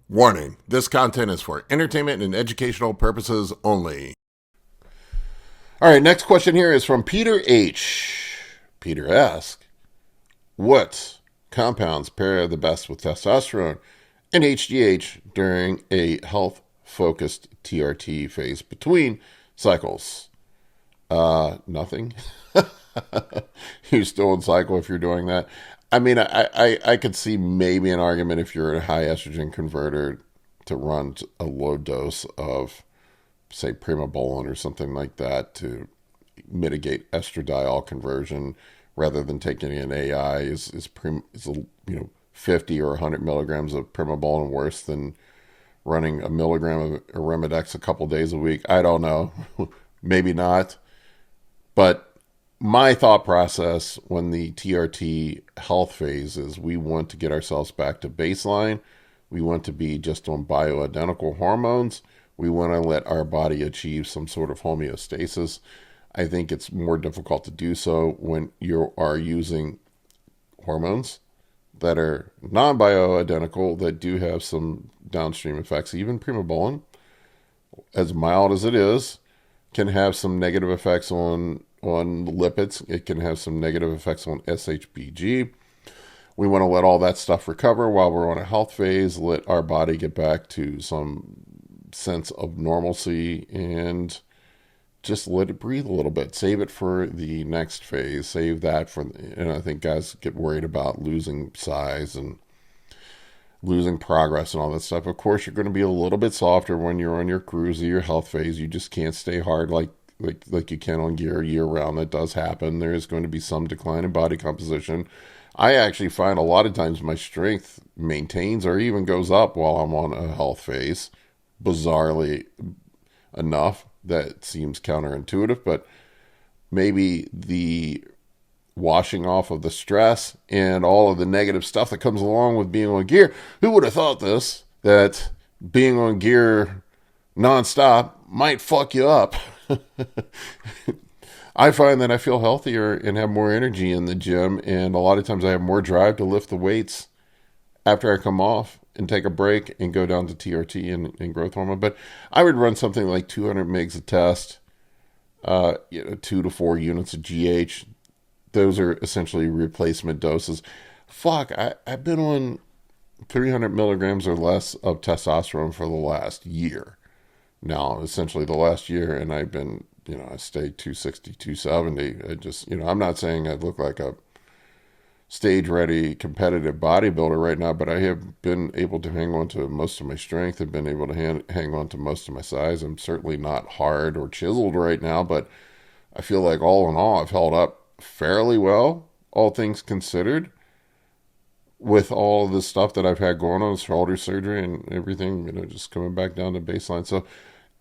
Warning, this content is for entertainment and educational purposes only. All right, next question here is from Peter H. Peter asks, what compounds pair the best with testosterone and HGH during a health-focused TRT phase between cycles? Nothing. You're still in cycle if you're doing that. I mean, I could see maybe an argument if you're a high estrogen converter to run a low dose of, say, Primobolan or something like that to mitigate estradiol conversion rather than taking an AI is 50 or 100 milligrams of Primobolan worse than running a milligram of Arimidex a couple days a week. I don't know. Maybe not. But my thought process when the TRT health phase is we want to get ourselves back to baseline. We want to be just on bioidentical hormones. We want to let our body achieve some sort of homeostasis. I think it's more difficult to do so when you are using hormones that are non-bioidentical that do have some downstream effects. Even Primobolan, as mild as it is, can have some negative effects on lipids. It can have some negative effects on SHBG. We want to let all that stuff recover while we're on a health phase, let our body get back to some sense of normalcy and just let it breathe a little bit. Save it for the next phase. Save that for, and I think guys get worried about losing size and losing progress and all that stuff. Of course, you're going to be a little bit softer when you're on your cruise or your health phase. You just can't stay hard like you can on gear year round. That does happen. There is going to be some decline in body composition. I actually find a lot of times my strength maintains or even goes up while I'm on a health phase. Bizarrely enough, that seems counterintuitive, but maybe the washing off of the stress and all of the negative stuff that comes along with being on gear. Who would have thought this? That being on gear nonstop might fuck you up. I find that I feel healthier and have more energy in the gym, and a lot of times I have more drive to lift the weights after I come off and take a break and go down to TRT and growth hormone. But I would run something like 200 mgs a test, 2 to 4 units of GH. Those are essentially replacement doses. Fuck, I've been on 300 milligrams or less of testosterone for the last year. Now, essentially the last year, and I've been, I stayed 260, 270. I just, I'm not saying I look like a stage-ready competitive bodybuilder right now, but I have been able to hang on to most of my strength. I've been able to hang on to most of my size. I'm certainly not hard or chiseled right now, but I feel like all in all, I've held up fairly well, all things considered, with all the stuff that I've had going on, shoulder surgery and everything, just coming back down to baseline. So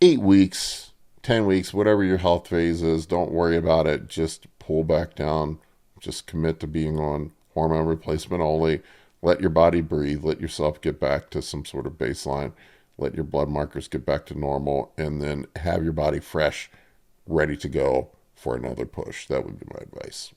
8 weeks, 10 weeks, whatever your health phase is, don't worry about it. Just pull back down. Just commit to being on hormone replacement only. Let your body breathe. Let yourself get back to some sort of baseline. Let your blood markers get back to normal, and then have your body fresh, ready to go for another push. That would be my advice.